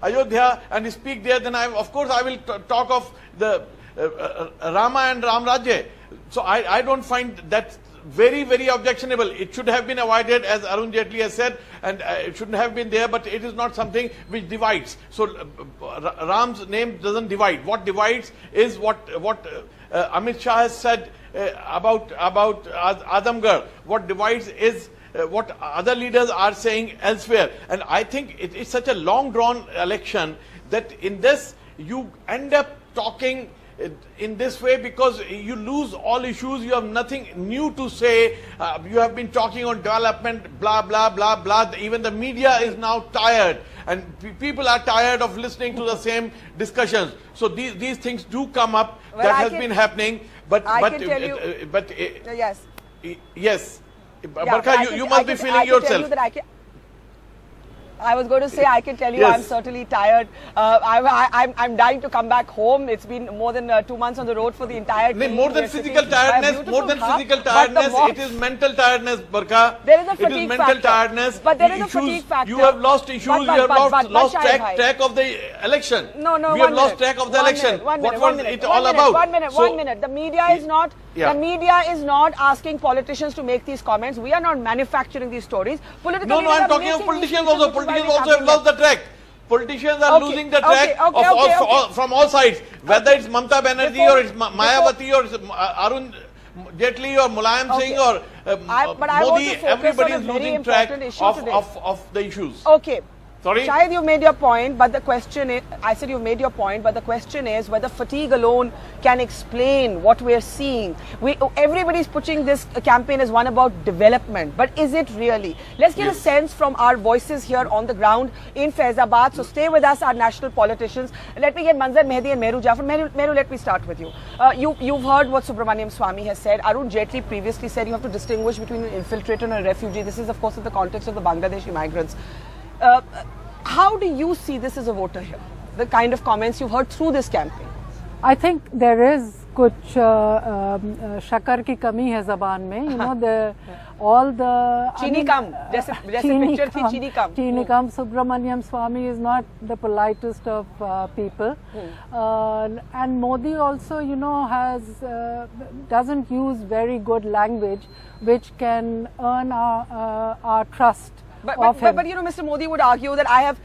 S13: Ayodhya and speak there, then of course I will talk of the Rama and Ram Rajya. So I don't find that very, very objectionable. It should have been avoided, as Arun Jaitley has said, and it shouldn't have been there, but it is not something which divides. So Ram's name doesn't divide. What divides is what Amit Shah has said about Azamgarh. What divides is what other leaders are saying elsewhere. And I think it's such a long drawn election that in this you end up talking in this way because you lose all issues. You have nothing new to say. You have been talking on development, blah, blah, blah, blah. Even the media is now tired, and people are tired of listening to the same discussions. So these things do come up.
S1: Well,
S13: that has been happening. But
S1: yes.
S13: Yes. Barkha, you must be feeling yourself.
S1: I was going to say, I can tell you, yes. I'm certainly tired. I'm dying to come back home. It's been more than 2 months on the road for the entire team.
S13: More than physical tiredness, it is mental tiredness, Barkha.
S1: There is a fatigue
S13: factor. It is mental tiredness.
S1: But there is a fatigue factor.
S13: You have lost issues. You have lost track of the election.
S1: No.
S13: You have lost track of the election. What was it all about?
S1: One minute. The media is not. Yeah. The media is not asking politicians to make these comments. We are not manufacturing these stories.
S13: No, I'm talking of politicians also. Politicians also have lost the track. Politicians are losing the track from all sides. Whether it's Mamata Banerjee or it's Mayawati or it's Arun Jaitley or Mulayam Singh or Modi, everybody is losing track of the issues.
S1: Okay.
S13: Sorry?
S1: Shahid, you made your point, but the question is, I said you've made your point, but the question is whether fatigue alone can explain what we're seeing. Everybody's pushing this campaign as one about development, but is it really? Let's get a sense from our voices here on the ground in Faizabad. So stay with us, our national politicians. Let me get Manzar Mehdi and Meru Jafar. Meru, let me start with you. You've heard what Subramaniam Swamy has said. Arun Jaitley previously said you have to distinguish between an infiltrator and a refugee. This is, of course, in the context of the Bangladeshi migrants. How do you see this as a voter here? The kind of comments you've heard through this campaign.
S14: I think there is कुछ शक्कर की कमी है ज़बान में. You know, all the
S1: चीनी कम, जैसे picture थी चीनी कम.
S14: चीनी कम. Subramaniam Swamy is not the politest of people, and Modi also, you know, doesn't use very good language, which can earn our trust.
S1: But you know, Mr. Modi would argue that I have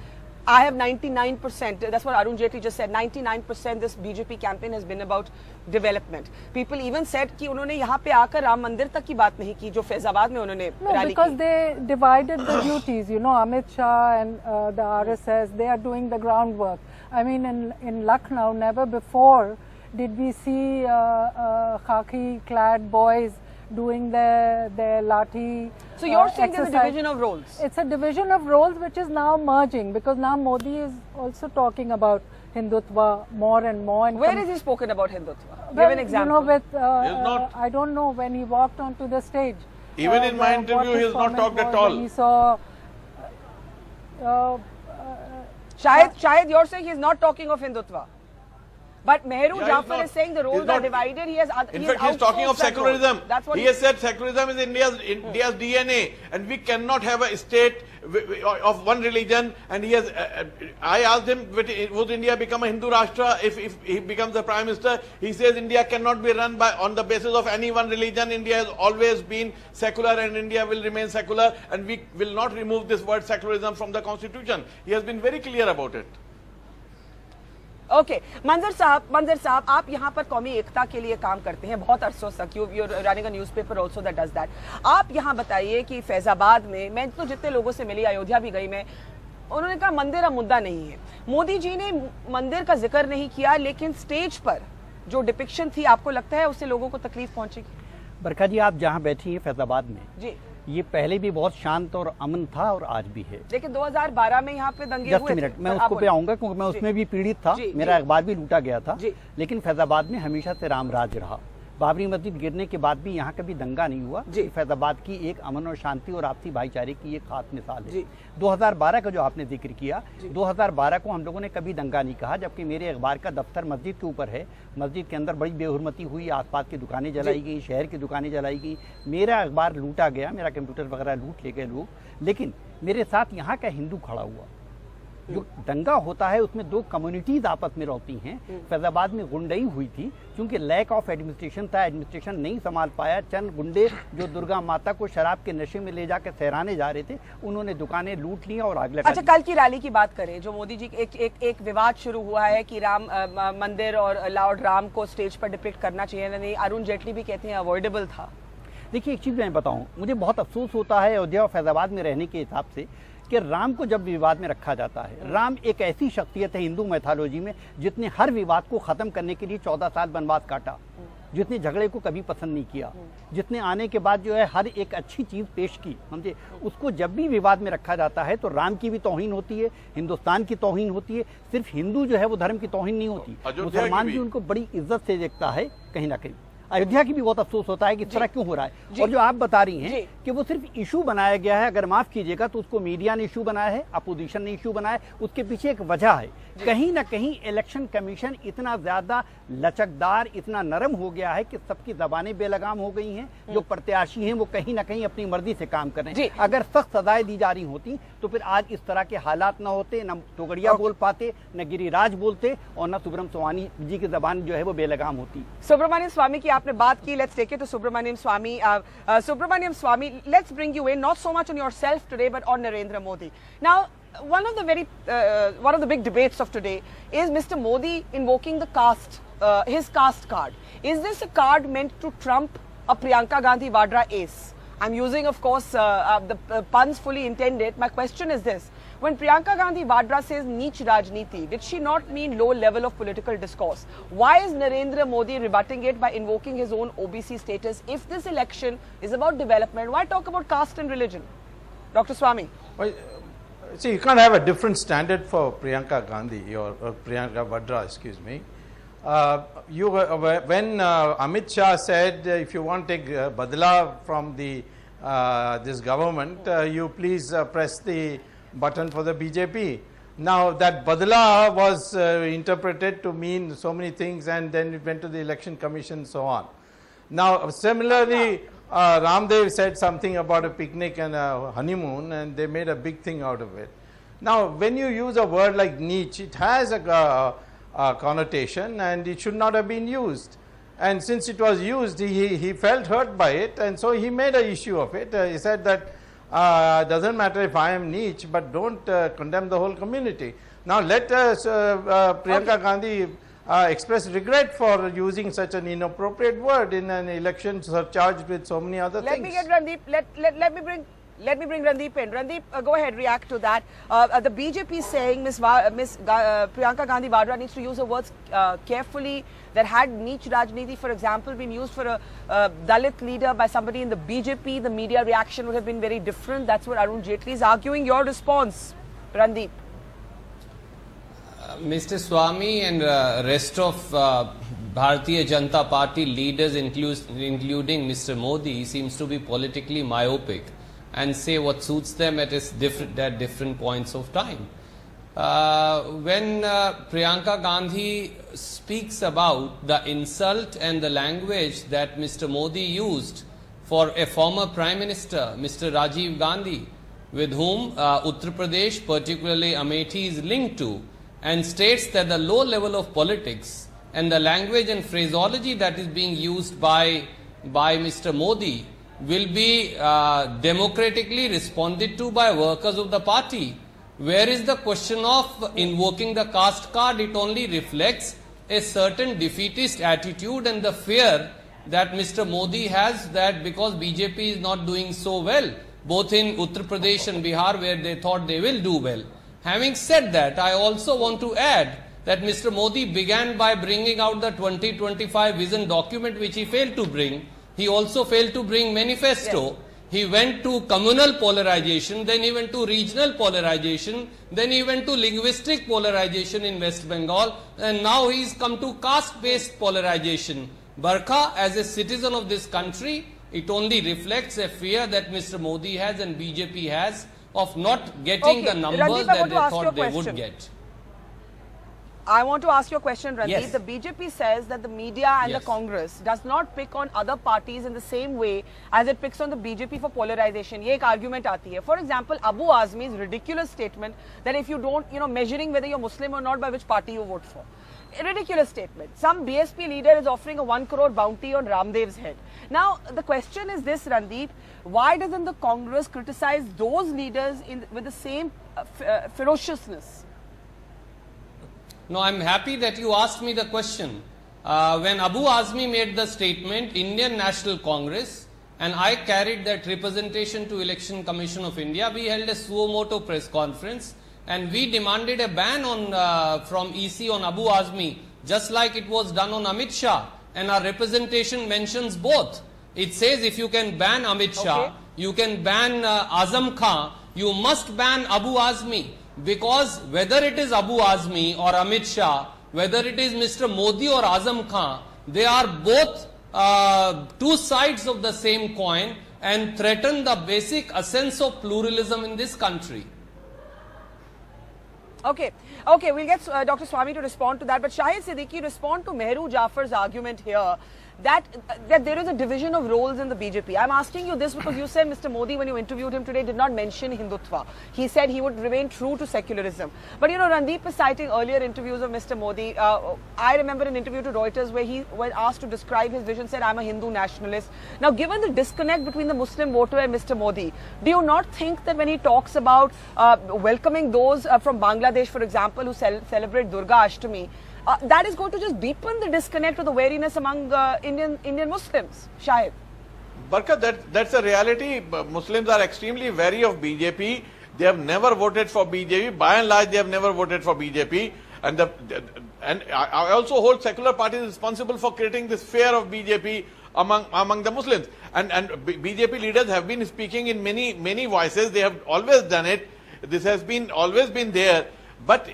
S1: 99%. That's what Arun Jaitley just said. 99% this BJP campaign has been about development. People even said कि उन्होंने यहाँ पे आकर राम मंदिर तक की बात नहीं की जो फैजाबाद में उन्होंने
S14: रैली की. Because they divided the duties. You know, Amit Shah and the RSS, they are doing the groundwork. I mean, in Lucknow, never before did we see khaki-clad boys doing their lathi
S1: So you're saying there's a
S14: exercise.
S1: division of roles?
S14: It's a division of roles which is now merging, because now Modi is also talking about Hindutva more and more. And
S1: Where has he spoken about Hindutva? Give
S14: well,
S1: an example.
S14: You know, with I don't know, when he walked onto the stage.
S13: Even in my interview, he has not talked at all.
S14: When he saw.
S1: Shayad, you're saying he's not talking of Hindutva. But Mehru
S13: Yeah,
S1: Jafar is saying the roles are divided.
S13: In fact, he's talking of secularism.
S1: That's what
S13: he has said secularism is India's DNA, and we cannot have a state of one religion. And he has. I asked him, would India become a Hindu Rashtra if he becomes the Prime Minister? He says India cannot be run on the basis of any one religion. India has always been secular, and India will remain secular, and we will not remove this word secularism from the Constitution. He has been very clear about it.
S1: Okay मंजर साहब आप यहाँ पर कौमी एकता के लिए काम करते हैं बहुत अरसों तक, you're running a newspaper also that does that. आप यहाँ बताइए कि फैजाबाद में, मैं तो जितने लोगों से मिली, अयोध्या भी गई मैं, उन्होंने कहा मंदिर का मुद्दा नहीं है. मोदी जी ने मंदिर का जिक्र नहीं किया, लेकिन स्टेज पर जो डिपिक्शन थी, आपको लगता है उससे लोगों को तकलीफ पहुंचेगी?
S15: बरखा जी, आप जहाँ बैठी हैं फैजाबाद में जी, ये पहले भी बहुत शांत और अमन था और आज भी है.
S1: लेकिन 2012 में यहाँ पे दंगे हुए थे.
S15: मिनट, मैं उसको पे आऊंगा क्योंकि मैं उसमें भी पीड़ित था. मेरा अखबार भी लूटा गया था. लेकिन फैजाबाद में हमेशा से राम राज रहा. बाबरी मस्जिद गिरने के बाद भी यहाँ कभी दंगा नहीं हुआ. फैजाबाद की एक अमन और शांति और आपसी भाईचारे की एक खास मिसाल है. 2012 का जो आपने जिक्र किया, 2012 को हम लोगों ने कभी दंगा नहीं कहा, जबकि मेरे अखबार का दफ्तर मस्जिद के ऊपर है. मस्जिद के अंदर बड़ी बेहुरमती हुई, आसपास की दुकानें जलाई गई, शहर की दुकानें जलाई गई, मेरा अखबार लूटा गया, मेरा कंप्यूटर वगैरह लूट ले गए लोग. लेकिन मेरे साथ यहाँ का हिंदू खड़ा हुआ. जो दंगा होता है उसमें दो कम्युनिटीज आपस में रहती हैं. फैजाबाद में गुंडई हुई थी क्योंकि लैक ऑफ एडमिनिस्ट्रेशन था, एडमिनिस्ट्रेशन नहीं संभाल पाया. चंद गुंडे जो दुर्गा माता को शराब के नशे में ले जाकर सहराने जा रहे थे, उन्होंने दुकानें लूट ली और आग लगा.
S1: अच्छा, कल की रैली की बात करें, जो मोदी जी एक विवाद शुरू हुआ है कि राम मंदिर और लॉर्ड राम को स्टेज पर डिपिक्ट करना चाहिए नहीं, अरुण जेटली भी कहते हैं अवॉइडेबल था.
S15: देखिए, एक चीज मैं बताऊं, मुझे बहुत अफसोस होता है अयोध्या और फैजाबाद में रहने के हिसाब से कि राम को जब विवाद में रखा जाता है, राम एक ऐसी शख्सियत है हिंदू मैथोलॉजी में जिसने हर विवाद को खत्म करने के लिए 14 साल वनवास काटा, जिसने झगड़े को कभी पसंद नहीं किया, जिसने आने के बाद जो है हर एक अच्छी चीज पेश की. समझे, उसको जब भी विवाद में रखा जाता है तो राम की भी तौहीन होती है, हिंदुस्तान की तौहीन होती है. सिर्फ हिंदू जो है वो धर्म की तौहीन नहीं होती, मुसलमान भी उनको बड़ी इज्जत से देखता है. कहीं ना कहीं अयोध्या की भी बहुत अफसोस होता है कि इस तरह क्यों हो रहा है. और जो आप बता रही हैं कि वो सिर्फ इशू बनाया गया है, अगर माफ कीजिएगा तो उसको मीडिया ने इशू बनाया है, अपोजिशन ने इशू बनाया है. उसके पीछे एक वजह है. कहीं ना कहीं इलेक्शन कमीशन इतना ज्यादा लचकदार, इतना नरम हो गया है कि सबकी जबानें बेलगाम हो गई हैं. जो प्रत्याशी हैं वो कहीं ना कहीं अपनी मर्जी से काम कर रहे हैं. अगर सख्त सजाएं दी जा रही होती तो फिर आज इस तरह के हालात ना होते, न टोगड़िया बोल पाते, न गिरिराज बोलते, और न सुब्रमण्यम स्वामी जी की जबान जो है वो बेलगाम होती.
S1: सुब्रमण्यम स्वामी की आपने बात की, let's take it to Subramaniam Swamy. Subramaniam Swamy, let's bring you in, not so much on yourself today, but on Narendra Modi. Now, one of the big debates of today is Mr. Modi invoking the caste, his caste card. Is this a card meant to trump a Priyanka Gandhi Vadra ace? I'm using, of course, the puns fully intended. My question is this. When Priyanka Gandhi Vadra says Neech Rajniti, did she not mean low level of political discourse? Why is Narendra Modi rebutting it by invoking his own OBC status? If this election is about development, why talk about caste and religion? Dr. Swamy.
S12: Well, see, you can't have a different standard for Priyanka Gandhi or Priyanka Vadra, excuse me. When Amit Shah said, if you want to take badla from the this government, you please press the button for the BJP. Now that badla was interpreted to mean so many things, and then it went to the election commission and so on. Now similarly, Ramdev said something about a picnic and a honeymoon, and they made a big thing out of it. Now when you use a word like niche, it has a connotation, and it should not have been used. And since it was used, he felt hurt by it, and so he made an issue of it. He said that doesn't matter if I am niche, but don't condemn the whole community. Now let Priyanka Gandhi express regret for using such an inappropriate word in an election surcharged with so many other things.
S1: Let me get Randeep. Let me bring Let me bring Randeep in. Randeep, go ahead, react to that. The BJP is saying Ms. Priyanka Gandhi Vadra needs to use her words carefully. That had Neech Rajniti, for example, been used for a Dalit leader by somebody in the BJP, the media reaction would have been very different. That's what Arun Jaitley is arguing. Your response, Randeep?
S11: Mr. Swami and rest of Bharatiya Janata Party leaders, including Mr. Modi, seems to be politically myopic and say what suits them at different points of time. When Priyanka Gandhi speaks about the insult and the language that Mr. Modi used for a former Prime Minister, Mr. Rajiv Gandhi, with whom Uttar Pradesh, particularly Amethi, is linked to, and states that the low level of politics and the language and phraseology that is being used by Mr. Modi will be democratically responded to by workers of the party. Where is the question of invoking the caste card? It only reflects a certain defeatist attitude and the fear that Mr. Modi has that because BJP is not doing so well, both in Uttar Pradesh and Bihar where they thought they will do well. Having said that, I also want to add that Mr. Modi began by bringing out the 2025 vision document which he failed to bring. He also failed to bring manifesto. Yes. He went to communal polarization, then he went to regional polarization, then he went to linguistic polarization in West Bengal, and now he's come to caste-based polarization. Barkha, as a citizen of this country, it only reflects a fear that Mr. Modi has and BJP has of not getting the numbers that they thought they would get.
S1: I want to ask you a question, Randeep.
S11: Yes.
S1: The BJP says that the media and the Congress does not pick on other parties in the same way as it picks on the BJP for polarization. Ye ek argument aati hai. For example, Abu Azmi's ridiculous statement that if you don't, measuring whether you're Muslim or not by which party you vote for. A ridiculous statement. Some BSP leader is offering a 1 crore bounty on Ramdev's head. Now, the question is this, Randeep. Why doesn't the Congress criticize those leaders with the same ferociousness?
S11: No, I'm happy that you asked me the question. When Abu Azmi made the statement, Indian National Congress, and I carried that representation to Election Commission of India, we held a suo motu press conference and we demanded a ban from EC on Abu Azmi, just like it was done on Amit Shah. And our representation mentions both. It says if you can ban Amit Shah, you can ban Azam Khan, you must ban Abu Azmi. Because whether it is Abu Azmi or Amit Shah, whether it is Mr. Modi or Azam Khan, they are both two sides of the same coin and threaten the basic essence of pluralism in this country.
S1: Okay, we'll get Dr. Swami to respond to that. But Shahid Siddiqui, respond to Mehru Jafar's argument here that there is a division of roles in the BJP. I'm asking you this because you said Mr. Modi, when you interviewed him today, did not mention Hindutva. He said he would remain true to secularism. But Randeep is citing earlier interviews of Mr. Modi. I remember an interview to Reuters where he, when asked to describe his vision, said, I'm a Hindu nationalist. Now, given the disconnect between the Muslim voter and Mr. Modi, do you not think that when he talks about welcoming those from Bangladesh, for example, who celebrate Durga Ashtami, that is going to just deepen the disconnect or the wariness among Indian Muslims? Shahid.
S13: Barkha, that's a reality. Muslims are extremely wary of BJP. They have never voted for BJP. By and large, they have never voted for BJP. And I also hold secular parties responsible for creating this fear of BJP among the Muslims. And BJP leaders have been speaking in many voices. They have always done it. This has always been there. But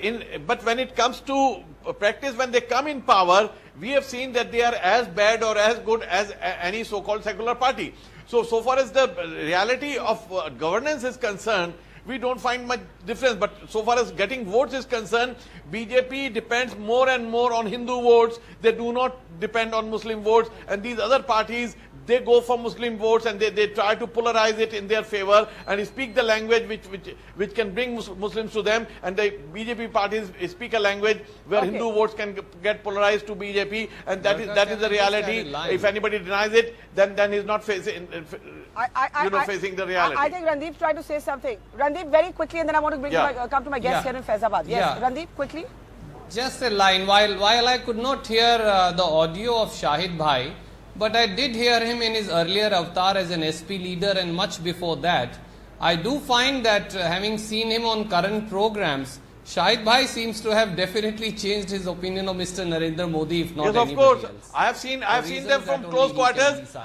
S13: when it comes to practice, when they come in power, we have seen that they are as bad or as good as any so-called secular party. So far as the reality of governance is concerned, we don't find much difference. But so far as getting votes is concerned, BJP depends more and more on Hindu votes. They do not depend on Muslim votes. And these other parties, they go for Muslim votes and they try to polarize it in their favor and speak the language which can bring Muslims to them. And the BJP parties speak a language where Hindu votes can get polarized to BJP, and that is the reality. If anybody denies it, then he's not facing facing the reality.
S1: I think Randeep's trying to say something. Randeep, very quickly, and then I want to come to my guest here in Faizabad. Yes, Randeep, quickly.
S11: Just a line. While I could not hear the audio of Shahid Bhai, but I did hear him in his earlier avatar as an SP leader, and much before that. I do find that having seen him on current programs, Shahid Bhai seems to have definitely changed his opinion of Mr. Narendra Modi, if not
S13: yes,
S11: anybody
S13: of course.
S11: else.
S13: I have seen them from close quarters.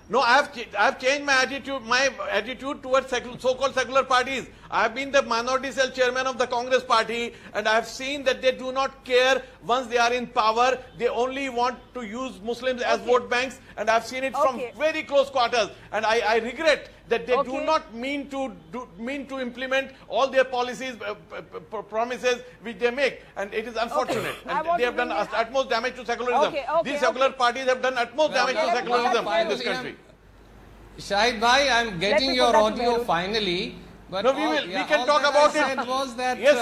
S13: No, I have changed my attitude towards so-called secular parties. I have been the minority cell chairman of the Congress party, and I have seen that they do not care once they are in power. They only want to use Muslims as vote banks, and I have seen it from very close quarters. And I regret that they do not mean to implement all their policies, promises which they make, and it is unfortunate. And they have done utmost damage to secularism. These secular parties have done utmost damage to secularism in this country.
S11: Shahid Bhai, I am getting your audio finally. But
S13: no, we can talk about it.
S11: Was that,
S13: yes,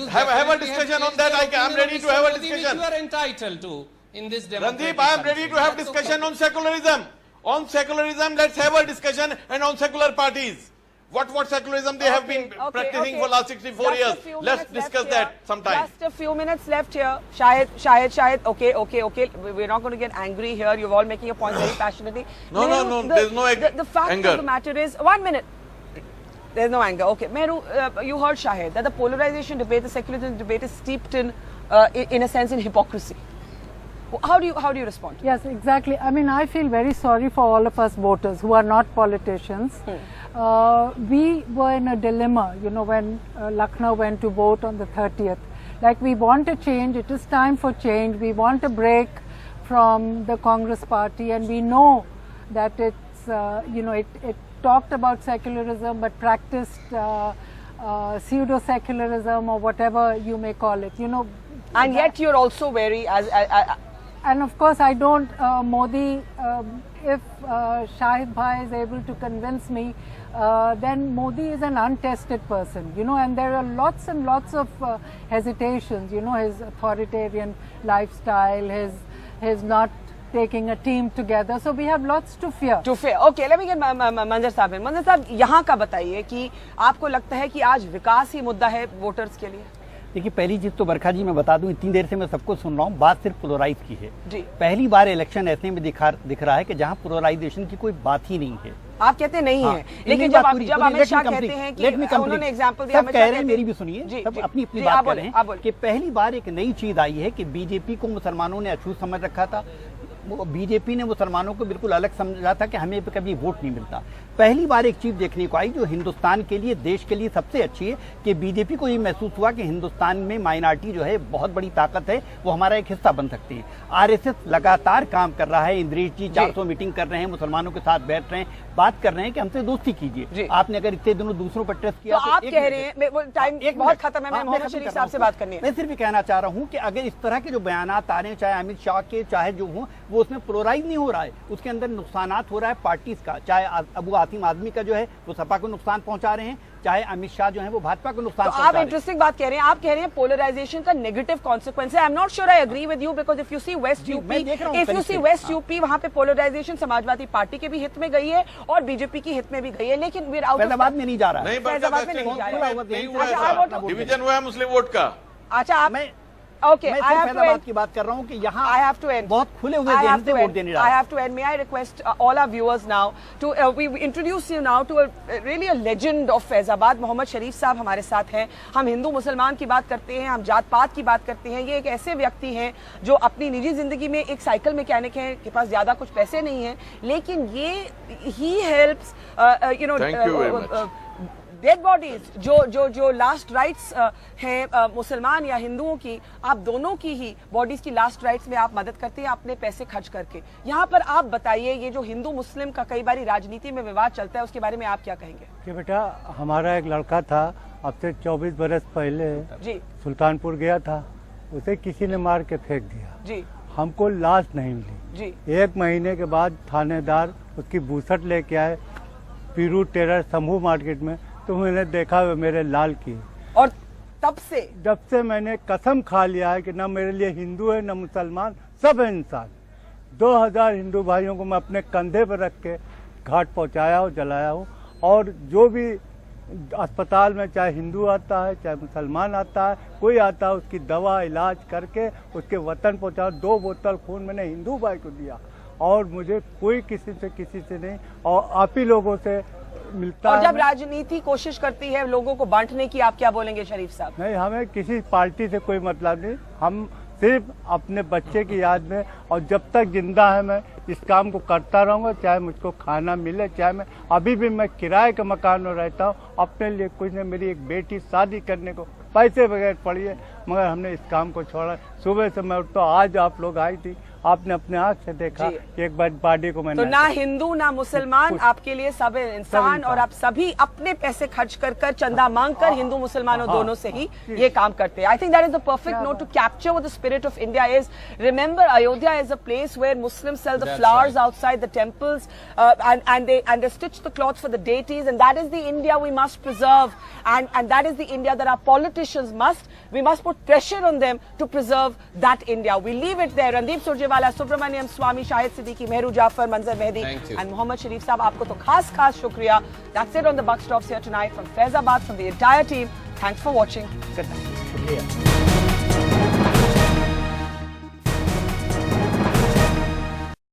S13: have a discussion on that. I am ready to have a discussion.
S11: Which you are entitled to in this democratic
S13: Randeep, I am ready to have discussion on secularism. On secularism, let's have a discussion, and on secular parties. What secularism they have been practicing for last 64 years. Let's discuss that sometime.
S1: Just a few minutes left here. Shahid. Okay. We're not going to get angry here. You're all making your point very passionately.
S13: No. There's no anger.
S1: The fact of the matter is, 1 minute. There's no anger. Okay, Meru, you heard Shahid that the polarization debate, the secularism debate is steeped in a sense, in hypocrisy. How do you respond to
S14: Yes, exactly. I mean, I feel very sorry for all of us voters who are not politicians. We were in a dilemma, when Lucknow went to vote on the 30th. Like, we want a change. It is time for change. We want a break from the Congress party, and we know that it's, it talked about secularism but practiced pseudo-secularism or whatever you may call it,
S1: And yet you're also very,
S14: and of course I don't, Modi, if Shahid Bhai is able to convince me, then Modi is an untested person, and there are lots and lots of hesitations, his authoritarian lifestyle, his not taking a team together, so we have lots to fear.
S1: Okay, let me get मंजर साहब in. मंजर साहब, यहाँ का बताइए कि आपको लगता है कि आज विकास ही मुद्दा है वोटर्स के लिए?
S15: देखिए, पहली चीज तो बरखा जी मैं बता दूं, इतनी देर से मैं सबको सुन रहा हूँ, बात सिर्फ पोलराइज की है
S1: जी।
S15: पहली बार इलेक्शन ऐसे में दिख रहा है कि जहाँ पोलराइजेशन की कोई बात ही नहीं है।
S1: आप कहते नहीं है, लेकिन जब अमित शाह कहते हैं कि उन्होंने एग्जाम्पल दिया,
S15: सब कह रहे हैं, मेरी भी सुनिए, सब अपनी अपनी बात कर रहे हैं कि पहली बार एक नई चीज आई है कि बीजेपी को मुसलमानों ने अछूत समझ रखा था। बीजेपी ने मुसलमानों को बिल्कुल अलग समझा था कि हमें कभी वोट नहीं मिलता। पहली बार एक चीज देखने को आई जो हिंदुस्तान के लिए, देश के लिए सबसे अच्छी है कि बीजेपी को ये महसूस हुआ कि हिंदुस्तान में माइनॉरिटी जो है बहुत बड़ी ताकत है, वो हमारा एक हिस्सा बन सकती है। आरएसएस लगातार काम कर रहा है, इंद्रेश जी 400 मीटिंग कर रहे हैं, मुसलमानों के साथ बैठ रहे हैं, बात कर रहे हैं कि हमसे दोस्ती कीजिए। आपने अगर इतने दिनों दूसरों पर ट्रस्ट किया
S1: तो आप कह रहे हैं, टाइम बहुत खत्म है, मैं मोहम्मद शरीफ साहब से बात करनी है।
S15: मैं सिर्फ कहना चाह रहा हूँ कि अगर इस तरह के जो बयान आ रहे हैं, चाहे अमित शाह के, चाहे जो हो, वो उसमें पोलराइज नहीं हो रहा है, उसके अंदर नुकसानात हो रहा है पार्टीज का, चाहे अबू आसिम आजमी का जो है वो सपा को नुकसान पहुंचा रहे हैं, चाहे अमित शाह जो है वो भाजपा को नुकसान पहुंचा रहे हैं।
S1: आप इंटरेस्टिंग बात कह रहे हैं, आप कह रहे हैं पोलराइजेशन का नेगेटिव कॉन्सिक्वेंस है। I am not sure I agree with you, because if you see west UP, वहां पे पोलराइजेशन समाजवादी पार्टी के भी हित में गई है और बीजेपी की हित में भी गई है, लेकिन
S15: फैजाबाद में नहीं जा रहा है,
S1: फैजाबाद में नहीं जा रहा है,
S13: डिवीजन हुआ है मुस्लिम वोट का।
S1: अच्छा,
S15: Okay, I have फैजाबाद की बात कर रहा हूँ कि यहाँ
S1: I have to end.
S15: बहुत खुले हुए जहन से वोट देने जा रहे हैं।
S1: I have to end. May I request all our viewers now to we introduce you now to really a legend of Faizabad. Mohammad शरीफ साहब हमारे साथ हैं। हम हिंदू मुसलमान की बात करते हैं, हम जात पात की बात करते हैं। ये एक ऐसे व्यक्ति हैं जो अपनी निजी जिंदगी में एक साइकिल मैकेनिक हैं, के पास ज्यादा कुछ पैसे नहीं हैं, लेकिन ये he helps डेड बॉडीज जो लास्ट राइट्स हैं मुसलमान या हिंदुओं की, आप दोनों की ही बॉडीज की लास्ट राइट्स में आप मदद करते हैं अपने पैसे खर्च करके। यहाँ पर आप बताइए, ये जो हिंदू मुस्लिम का कई बार राजनीति में विवाद चलता है, उसके बारे में आप क्या कहेंगे?
S16: कि बेटा, हमारा एक लड़का था, अब से 24 बरस पहले
S1: जी
S16: सुल्तानपुर गया था, उसे किसी ने मार के फेंक दिया
S1: जी,
S16: हमको लाश नहीं मिली
S1: जी।
S16: 1 महीने के बाद थानेदार उसकी बूसट लेके आए पीरू टेरर समूह मार्केट में, तो मैंने देखा मेरे लाल की,
S1: और जब से मैंने कसम खा लिया है कि न मेरे लिए हिंदू है न मुसलमान, सब है इंसान। 2000 हिंदू भाइयों को मैं अपने कंधे पर रख के घाट पहुंचाया हूँ, जलाया हूँ, और जो भी अस्पताल में चाहे हिंदू आता है चाहे मुसलमान आता है, कोई आता है, उसकी दवा इलाज करके उसके वतन पहुँचा। 2 बोतल खून मैंने हिंदू भाई को दिया, और मुझे कोई किसी से नहीं, और आप ही लोगों से
S16: मिलता
S1: और
S16: है।
S1: जब राजनीति कोशिश करती है लोगों को बांटने की, आप क्या बोलेंगे शरीफ साहब?
S16: नहीं, हमें किसी पार्टी से कोई मतलब नहीं, हम सिर्फ अपने बच्चे की याद में, और जब तक जिंदा है मैं इस काम को करता रहूंगा, चाहे मुझको खाना मिले, चाहे मैं अभी भी मैं किराए के मकान में रहता हूँ, अपने लिए कुछ नहीं, मेरी एक बेटी शादी करने को पैसे बगैर पड़ी है, मगर हमने इस काम को छोड़ा। सुबह से मैं उठता, आज आप लोग आई थी, आपने अपने आंख से देखा कि एक बार बॉडी को मैंने,
S1: तो ना हिंदू ना मुसलमान, आपके लिए सब इंसान, और आप सभी अपने पैसे खर्च कर कर, चंदा मांग कर, हिंदू मुसलमानों दोनों से ही ये काम करते हैं। I think that is the perfect note to capture what the spirit of India is. Remember, Ayodhya is a place where Muslims sell the flowers outside the temples, and they stitch the cloths for the deities, and that is the India we must preserve, and that is the India that our politicians we must put pressure on them to preserve that India. We leave it there. Randeep Surjewala, Subramaniam Swamy, Shahid Siddiqui, Mehru Jafar, Manzar Mehdi and Mohammad Sharif Saab, aapko to khas shukriya. That's it on the Buck Stops here tonight from Faizabad, from the entire team. Thanks for watching. Good night.